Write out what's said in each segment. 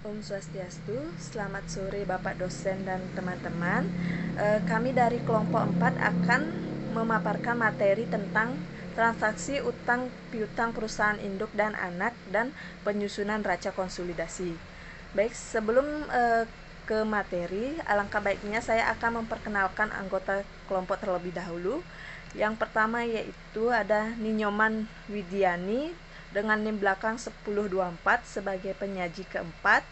Om Swastiastu, selamat sore Bapak dosen dan teman-teman. Kami dari kelompok 4 akan memaparkan materi tentang transaksi utang piutang perusahaan induk dan anak dan penyusunan raca konsolidasi. Baik, sebelum ke materi, alangkah baiknya saya akan memperkenalkan anggota kelompok terlebih dahulu. Yang pertama yaitu ada Ninyoman Widiani dengan NIM belakang 1024 sebagai penyaji keempat.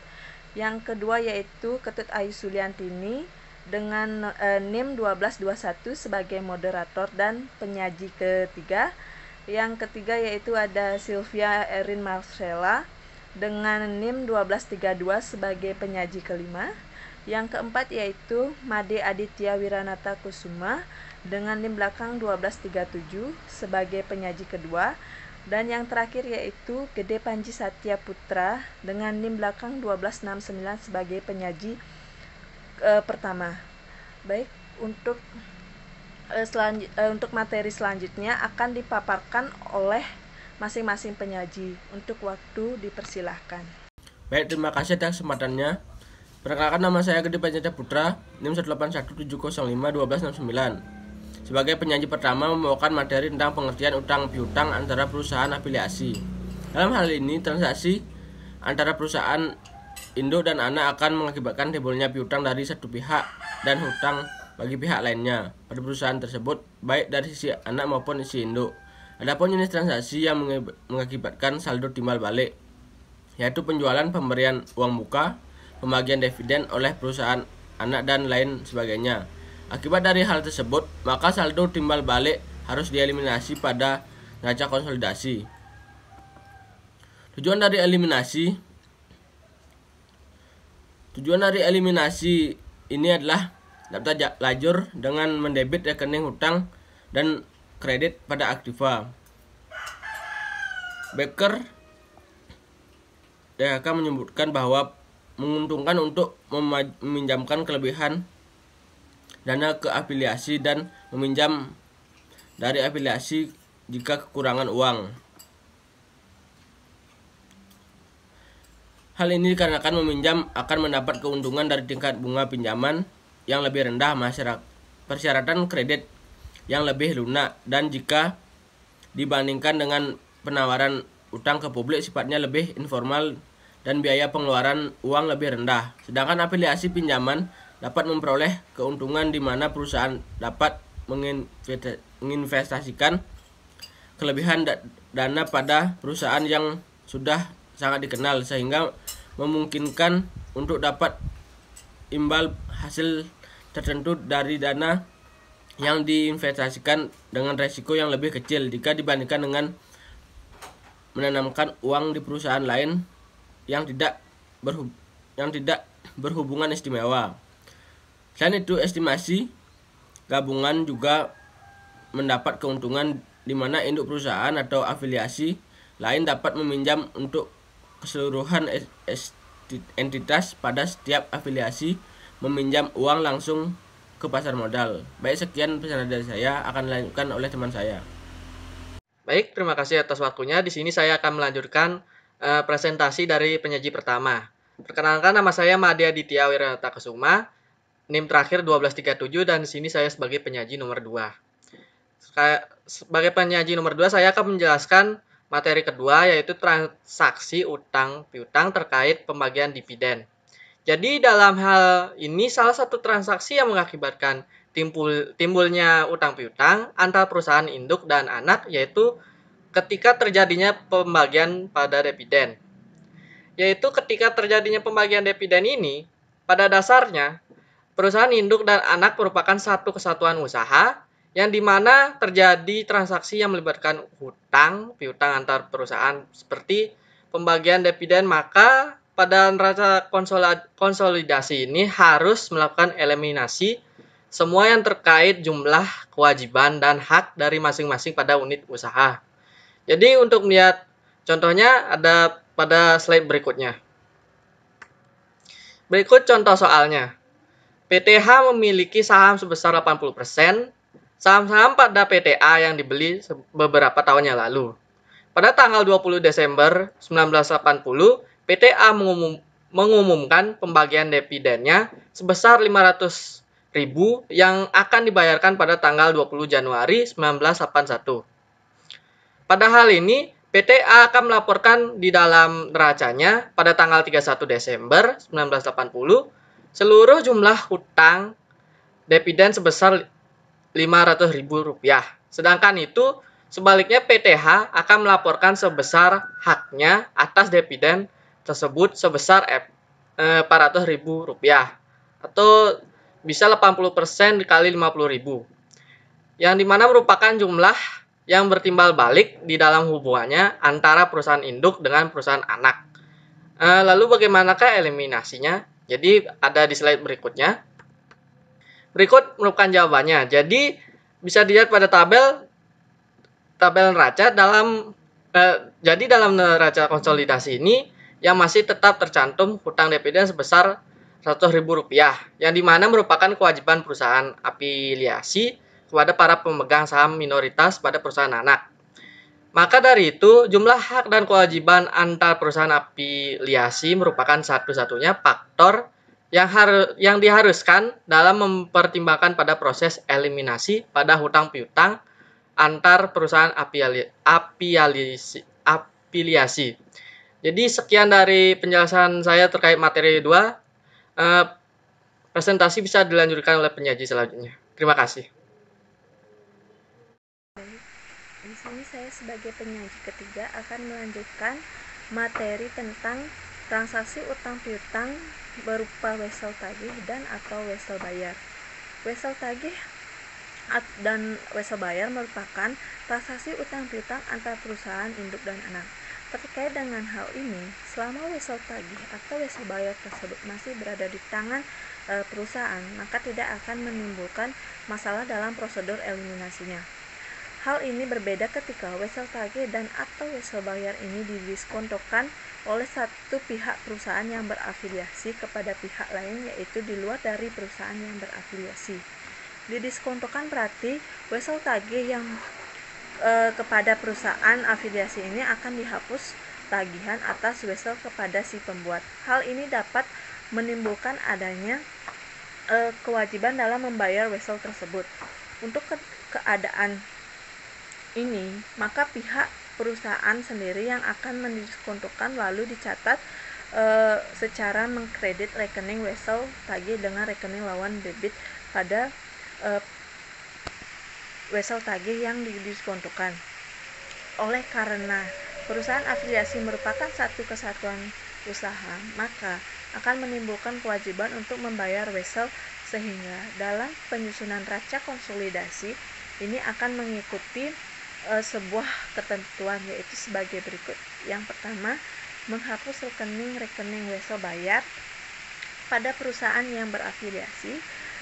Yang kedua yaitu Ketut Ayu Suliantini dengan NIM 1221 sebagai moderator dan penyaji ketiga. Yang ketiga yaitu ada Sylvia Erin Marcella dengan NIM 1232 sebagai penyaji kelima. Yang keempat yaitu Made Aditya Wiranata Kusuma dengan NIM belakang 1237 sebagai penyaji kedua. Dan yang terakhir yaitu Gede Panji Satya Putra dengan NIM belakang 1269 sebagai penyaji pertama. Baik, untuk materi selanjutnya akan dipaparkan oleh masing-masing penyaji. Untuk waktu dipersilahkan. Baik, terima kasih atas kesempatannya. Perkenalkan, nama saya Gede Panji Satya Putra, NIM 18170511269. Sebagai penyaji pertama membawakan materi tentang pengertian utang piutang antara perusahaan afiliasi. Dalam hal ini, transaksi antara perusahaan induk dan anak akan mengakibatkan timbulnya piutang dari satu pihak dan hutang bagi pihak lainnya pada perusahaan tersebut, baik dari sisi anak maupun sisi induk. Adapun jenis transaksi yang mengakibatkan saldo timbal balik, yaitu penjualan, pemberian uang muka, pembagian dividen oleh perusahaan anak dan lain sebagainya. Akibat dari hal tersebut, maka saldo timbal balik harus dieliminasi pada neraca konsolidasi. Tujuan dari eliminasi ini adalah daftar lajur dengan mendebit rekening hutang dan kredit pada aktiva. Becker DHK menyebutkan bahwa menguntungkan untuk meminjamkan kelebihan dana ke afiliasi dan meminjam dari afiliasi jika kekurangan uang. Hal ini dikarenakan meminjam akan mendapat keuntungan dari tingkat bunga pinjaman yang lebih rendah, persyaratan kredit yang lebih lunak, dan jika dibandingkan dengan penawaran utang ke publik sifatnya lebih informal dan biaya pengeluaran uang lebih rendah. Sedangkan afiliasi pinjaman dapat memperoleh keuntungan di mana perusahaan dapat menginvestasikan kelebihan dana pada perusahaan yang sudah sangat dikenal, sehingga memungkinkan untuk dapat imbal hasil tertentu dari dana yang diinvestasikan dengan resiko yang lebih kecil jika dibandingkan dengan menanamkan uang di perusahaan lain yang tidak berhubungan istimewa. Selain itu, estimasi gabungan juga mendapat keuntungan di mana induk perusahaan atau afiliasi lain dapat meminjam untuk keseluruhan entitas pada setiap afiliasi meminjam uang langsung ke pasar modal. Baik, sekian pesan dari saya, akan dilanjutkan oleh teman saya. Baik, terima kasih atas waktunya. Di sini saya akan melanjutkan presentasi dari penyaji pertama. Perkenalkan, nama saya Made Aditya Wiranata Kusuma, NIM terakhir 1237, dan di sini saya sebagai penyaji nomor 2. Sebagai penyaji nomor 2, saya akan menjelaskan materi kedua, yaitu transaksi utang piutang terkait pembagian dividen. Jadi dalam hal ini salah satu transaksi yang mengakibatkan timbulnya utang piutang antara perusahaan induk dan anak, yaitu ketika terjadinya pembagian pada dividen. Yaitu ketika terjadinya pembagian dividen ini, pada dasarnya perusahaan induk dan anak merupakan satu kesatuan usaha yang dimana terjadi transaksi yang melibatkan hutang piutang antar perusahaan seperti pembagian dividen. Maka pada neraca konsolidasi ini harus melakukan eliminasi semua yang terkait jumlah kewajiban dan hak dari masing-masing pada unit usaha. Jadi untuk melihat contohnya ada pada slide berikutnya. Berikut contoh soalnya. PTH memiliki saham sebesar 80%, saham-saham pada PTA yang dibeli beberapa tahun yang lalu. Pada tanggal 20 Desember 1980, PTA mengumumkan pembagian dividennya sebesar 500.000 yang akan dibayarkan pada tanggal 20 Januari 1981. Pada hal ini, PTA akan melaporkan di dalam neracanya pada tanggal 31 Desember 1980 seluruh jumlah hutang dividen sebesar Rp500.000. Sedangkan itu, sebaliknya PTH akan melaporkan sebesar haknya atas dividen tersebut sebesar Rp400.000 atau bisa 80% dikali 50.000, yang dimana merupakan jumlah yang bertimbal balik di dalam hubungannya antara perusahaan induk dengan perusahaan anak. Lalu bagaimanakah eliminasinya? Jadi ada di slide berikutnya. Berikut merupakan jawabannya. Jadi bisa dilihat pada tabel neraca jadi dalam neraca konsolidasi ini yang masih tetap tercantum hutang dividen sebesar Rp100.000, yang dimana merupakan kewajiban perusahaan afiliasi kepada para pemegang saham minoritas pada perusahaan anak. Maka dari itu, jumlah hak dan kewajiban antar perusahaan afiliasi merupakan satu-satunya faktor yang diharuskan dalam mempertimbangkan pada proses eliminasi pada hutang piutang antar perusahaan afiliasi. Jadi sekian dari penjelasan saya terkait materi 2. Presentasi bisa dilanjutkan oleh penyaji selanjutnya. Terima kasih. Di sini saya sebagai penyaji ketiga akan melanjutkan materi tentang transaksi utang piutang berupa wesel tagih dan atau wesel bayar. Wesel tagih dan wesel bayar merupakan transaksi utang piutang antar perusahaan induk dan anak. Terkait dengan hal ini, selama wesel tagih atau wesel bayar tersebut masih berada di tangan perusahaan, maka tidak akan menimbulkan masalah dalam prosedur eliminasinya. Hal ini berbeda ketika wesel tagih dan atau wesel bayar ini didiskontokan oleh satu pihak perusahaan yang berafiliasi kepada pihak lain, yaitu di luar dari perusahaan yang berafiliasi. Didiskontokan berarti wesel tagih yang kepada perusahaan afiliasi ini akan dihapus tagihan atas wesel kepada si pembuat. Hal ini dapat menimbulkan adanya kewajiban dalam membayar wesel tersebut. Untuk keadaan ini, maka pihak perusahaan sendiri yang akan mendiskontokan lalu dicatat secara mengkredit rekening wesel tagih dengan rekening lawan debit pada wesel tagih yang didiskontokan. Oleh karena perusahaan afiliasi merupakan satu kesatuan usaha, maka akan menimbulkan kewajiban untuk membayar wesel, sehingga dalam penyusunan neraca konsolidasi ini akan mengikuti sebuah ketentuan, yaitu sebagai berikut. Yang pertama, menghapus rekening wesel bayar pada perusahaan yang berafiliasi.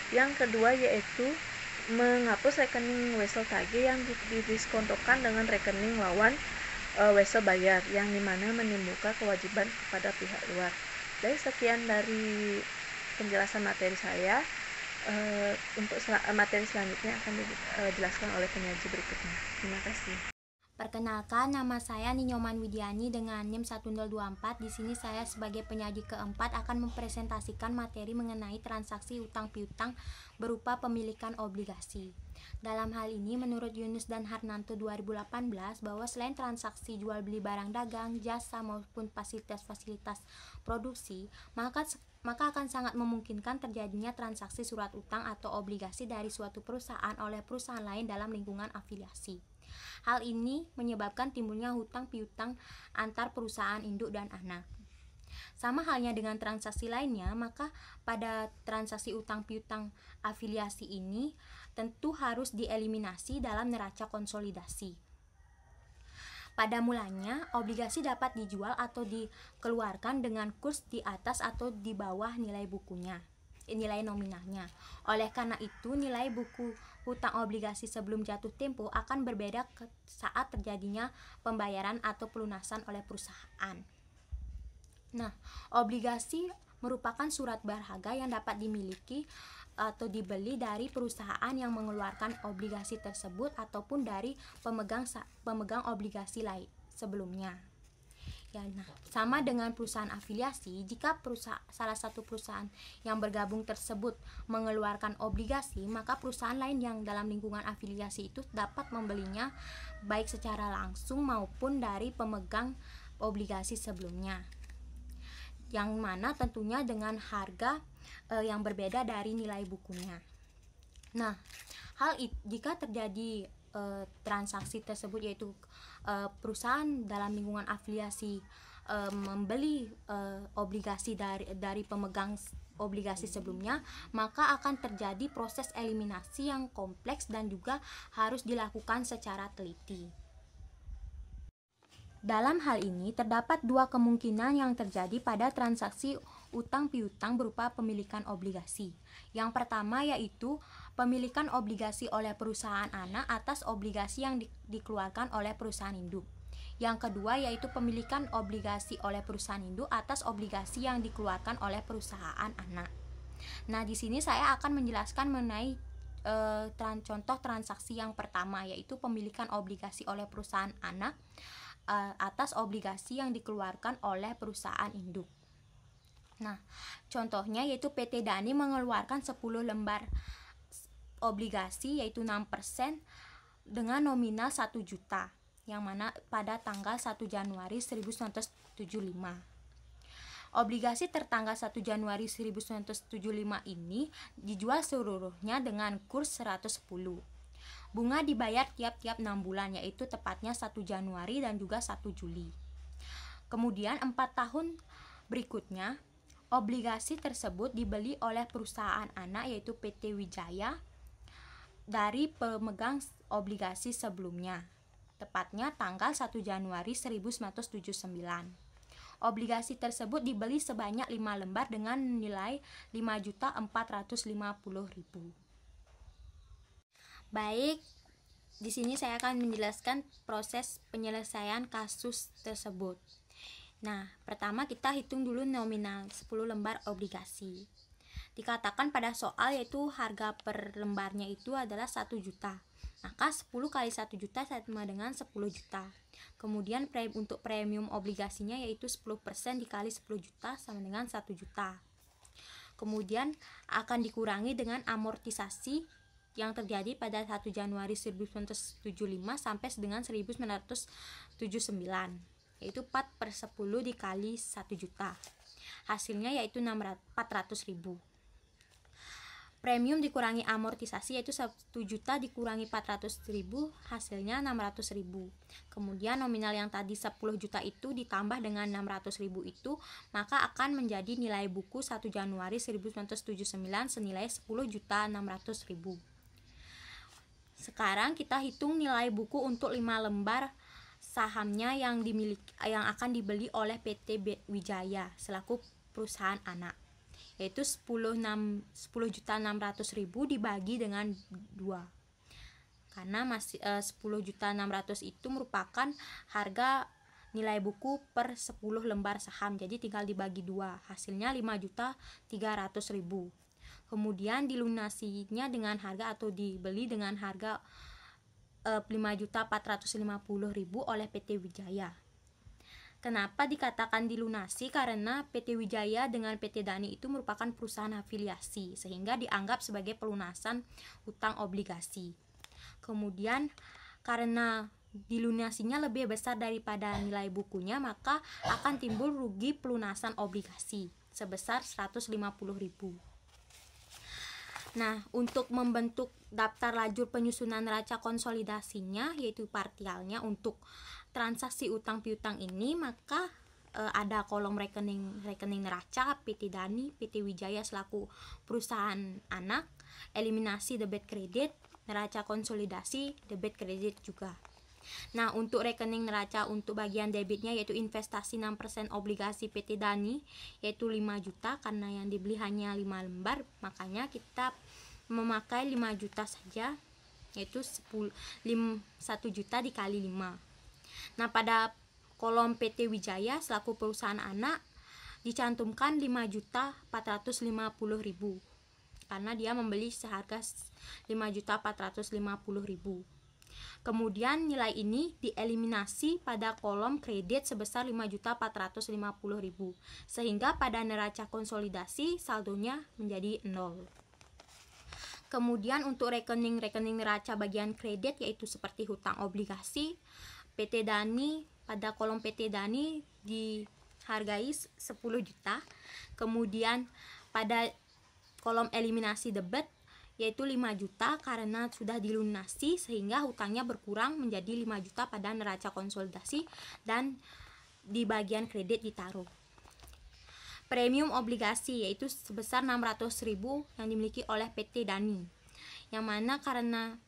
Yang kedua yaitu menghapus rekening wesel tagih yang didiskontokan dengan rekening lawan wesel bayar, yang dimana menimbulkan kewajiban kepada pihak luar. Jadi sekian dari penjelasan materi saya. Untuk materi selanjutnya akan dijelaskan oleh penyaji berikutnya. Terima kasih. Perkenalkan, nama saya Ninyoman Widiani dengan NIM 1024. Di sini saya sebagai penyaji keempat akan mempresentasikan materi mengenai transaksi utang piutang berupa pemilikan obligasi. Dalam hal ini, menurut Yunus dan Harnanto 2018, bahwa selain transaksi jual beli barang dagang, jasa maupun fasilitas-fasilitas produksi, maka akan sangat memungkinkan terjadinya transaksi surat utang atau obligasi dari suatu perusahaan oleh perusahaan lain dalam lingkungan afiliasi. Hal ini menyebabkan timbulnya hutang piutang antar perusahaan induk dan anak. Sama halnya dengan transaksi lainnya, maka pada transaksi utang piutang afiliasi ini tentu harus dieliminasi dalam neraca konsolidasi. Pada mulanya, obligasi dapat dijual atau dikeluarkan dengan kurs di atas atau di bawah nilai bukunya, nilai nominalnya. Oleh karena itu, nilai buku hutang obligasi sebelum jatuh tempo akan berbeda saat terjadinya pembayaran atau pelunasan oleh perusahaan. Nah, obligasi merupakan surat berharga yang dapat dimiliki atau dibeli dari perusahaan yang mengeluarkan obligasi tersebut ataupun dari pemegang obligasi lain sebelumnya. Ya, nah, sama dengan perusahaan afiliasi, jika salah satu perusahaan yang bergabung tersebut mengeluarkan obligasi, maka perusahaan lain yang dalam lingkungan afiliasi itu dapat membelinya baik secara langsung maupun dari pemegang obligasi sebelumnya, yang mana tentunya dengan harga yang berbeda dari nilai bukunya. Nah, jika terjadi transaksi tersebut, yaitu perusahaan dalam lingkungan afiliasi membeli obligasi dari pemegang obligasi sebelumnya, maka akan terjadi proses eliminasi yang kompleks dan juga harus dilakukan secara teliti. Dalam hal ini terdapat dua kemungkinan yang terjadi pada transaksi utang piutang berupa pemilikan obligasi. Yang pertama yaitu pemilikan obligasi oleh perusahaan anak atas obligasi yang dikeluarkan oleh perusahaan induk. Yang kedua yaitu pemilikan obligasi oleh perusahaan induk atas obligasi yang dikeluarkan oleh perusahaan anak. Nah, di sini saya akan menjelaskan mengenai contoh transaksi yang pertama, yaitu pemilikan obligasi oleh perusahaan anak atas obligasi yang dikeluarkan oleh perusahaan induk. Nah, contohnya yaitu PT Dani mengeluarkan 10 lembar obligasi yaitu 6% dengan nominal 1 juta, yang mana pada tanggal 1 Januari 1975. Obligasi tertanggal 1 Januari 1975 ini dijual seluruhnya dengan kurs 110. Bunga dibayar tiap-tiap 6 bulan, yaitu tepatnya 1 Januari dan juga 1 Juli. Kemudian 4 tahun berikutnya, obligasi tersebut dibeli oleh perusahaan anak yaitu PT Wijaya dari pemegang obligasi sebelumnya, tepatnya tanggal 1 Januari 1979. Obligasi tersebut dibeli sebanyak 5 lembar dengan nilai 5.450.000. Baik, di sini saya akan menjelaskan proses penyelesaian kasus tersebut. Nah, pertama kita hitung dulu nominal 10 lembar obligasi. Dikatakan pada soal yaitu harga per lembarnya itu adalah 1 juta. Maka 10 kali 1 juta sama dengan 10 juta. Kemudian untuk premium obligasinya yaitu 10% dikali 10 juta sama dengan 1 juta. Kemudian akan dikurangi dengan amortisasi yang terjadi pada 1 Januari 1975 sampai dengan 1979, yaitu 4/10 dikali 1 juta. Hasilnya yaitu 400.000. Premium dikurangi amortisasi yaitu 1 juta dikurangi 400.000, hasilnya 600.000. Kemudian nominal yang tadi 10 juta itu ditambah dengan 600.000 itu, maka akan menjadi nilai buku 1 Januari 1979 senilai 10.600.000. Sekarang kita hitung nilai buku untuk 5 lembar sahamnya yang akan dibeli oleh PT Wijaya selaku perusahaan anak, yaitu 10.600.000 dibagi dengan 2. Karena 10.600.000 itu merupakan harga nilai buku per 10 lembar saham, jadi tinggal dibagi 2, hasilnya 5.300.000. Kemudian dilunasinya dengan harga atau dibeli dengan harga 5.450.000 oleh PT Wijaya. Kenapa dikatakan dilunasi? Karena PT Wijaya dengan PT Dani itu merupakan perusahaan afiliasi, sehingga dianggap sebagai pelunasan utang obligasi. Kemudian karena dilunasinya lebih besar daripada nilai bukunya, maka akan timbul rugi pelunasan obligasi sebesar 150.000. Nah, untuk membentuk daftar lajur penyusunan neraca konsolidasinya yaitu partialnya untuk transaksi utang piutang ini, maka ada kolom rekening neraca PT Dani, PT Wijaya selaku perusahaan anak, eliminasi debit kredit, neraca konsolidasi debit kredit juga. Nah, untuk rekening neraca untuk bagian debitnya yaitu investasi 6% obligasi PT Dani yaitu 5 juta, karena yang dibeli hanya 5 lembar, makanya kita memakai 5 juta saja, yaitu 1 juta dikali 5. Nah, pada kolom PT Wijaya selaku perusahaan anak dicantumkan 5.450.000 karena dia membeli seharga 5.450.000. Kemudian nilai ini dieliminasi pada kolom kredit sebesar 5.450.000 sehingga pada neraca konsolidasi saldonya menjadi 0. Kemudian untuk rekening-rekening neraca bagian kredit yaitu seperti hutang obligasi, PT Dani, pada kolom PT Dani dihargai 10 juta. Kemudian pada kolom eliminasi debit yaitu 5 juta karena sudah dilunasi sehingga hutangnya berkurang menjadi 5 juta pada neraca konsolidasi dan di bagian kredit ditaruh. Premium obligasi yaitu sebesar 600.000 yang dimiliki oleh PT Dani, yang mana karena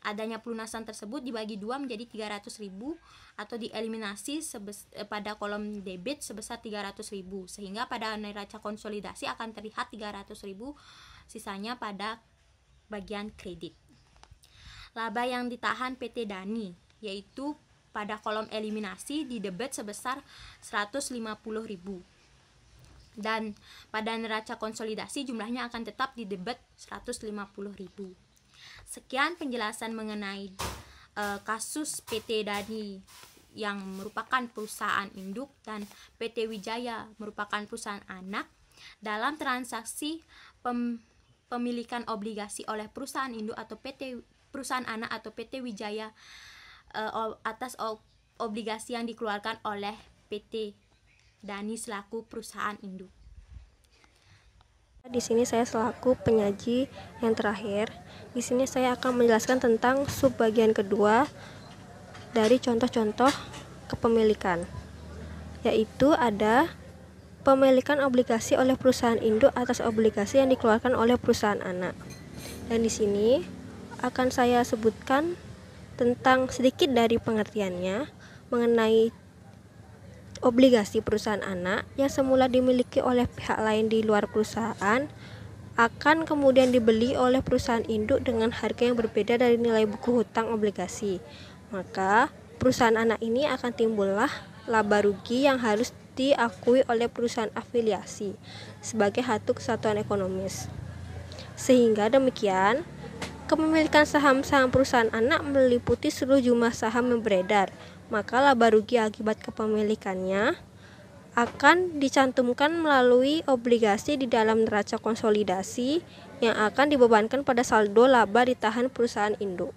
adanya pelunasan tersebut dibagi dua menjadi 300.000 atau dieliminasi pada kolom debit sebesar 300.000 sehingga pada neraca konsolidasi akan terlihat 300.000 sisanya pada bagian kredit. Laba yang ditahan PT Dani yaitu pada kolom eliminasi di debit sebesar 150.000 dan pada neraca konsolidasi jumlahnya akan tetap di debit 150.000. Sekian penjelasan mengenai kasus PT Dani yang merupakan perusahaan induk dan PT Wijaya merupakan perusahaan anak dalam transaksi pemilikan obligasi oleh perusahaan induk atau perusahaan anak atau PT Wijaya atas obligasi yang dikeluarkan oleh PT Dani selaku perusahaan induk. Di sini saya selaku penyaji yang terakhir. Di sini saya akan menjelaskan tentang subbagian kedua dari contoh-contoh kepemilikan, yaitu ada pemilikan obligasi oleh perusahaan induk atas obligasi yang dikeluarkan oleh perusahaan anak. Dan di sini akan saya sebutkan tentang sedikit dari pengertiannya mengenai obligasi perusahaan anak yang semula dimiliki oleh pihak lain di luar perusahaan akan kemudian dibeli oleh perusahaan induk dengan harga yang berbeda dari nilai buku hutang obligasi. Maka perusahaan anak ini akan timbullah laba rugi yang harus diakui oleh perusahaan afiliasi sebagai satu kesatuan ekonomis. Sehingga demikian, kepemilikan saham-saham perusahaan anak meliputi seluruh jumlah saham yang beredar. Maka laba rugi akibat kepemilikannya akan dicantumkan melalui obligasi di dalam neraca konsolidasi yang akan dibebankan pada saldo laba ditahan perusahaan induk.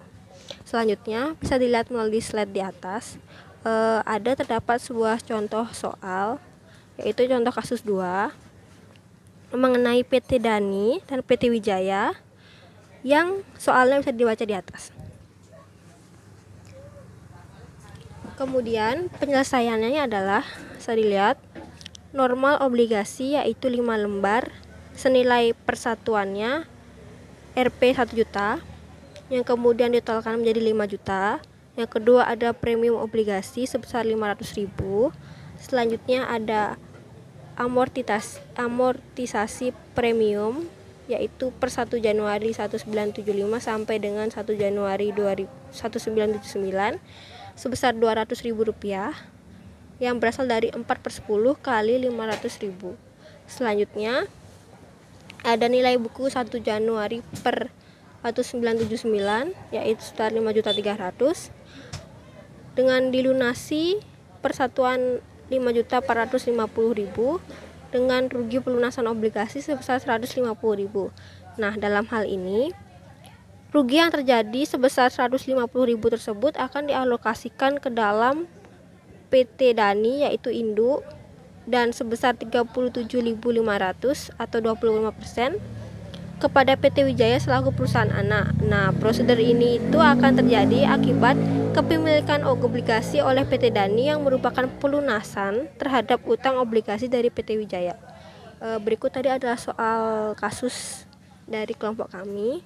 Selanjutnya bisa dilihat melalui slide di atas. Terdapat sebuah contoh soal, yaitu contoh kasus 2 mengenai PT Dani dan PT Wijaya yang soalnya bisa dibaca di atas. Kemudian penyelesaiannya adalah bisa dilihat normal obligasi yaitu 5 lembar senilai persatuannya Rp 1 juta yang kemudian ditotalkan menjadi 5 juta. Yang kedua ada premium obligasi sebesar 500.000. Selanjutnya ada amortisasi premium yaitu per 1 Januari 1975 sampai dengan 1 Januari 1979 sebesar Rp200.000 yang berasal dari 4/10 kali 500.000. Selanjutnya ada nilai buku 1 Januari per 1979 yaitu sekitar 5.300.000 dengan dilunasi persatuan 5.450.000 dengan rugi pelunasan obligasi sebesar 150.000. Nah, dalam hal ini rugi yang terjadi sebesar 150.000 tersebut akan dialokasikan ke dalam PT Dani yaitu induk dan sebesar 37.500 atau 25% kepada PT Wijaya selaku perusahaan anak. Nah, prosedur ini itu akan terjadi akibat kepemilikan obligasi oleh PT Dani yang merupakan pelunasan terhadap utang obligasi dari PT Wijaya. Berikut tadi adalah soal kasus dari kelompok kami.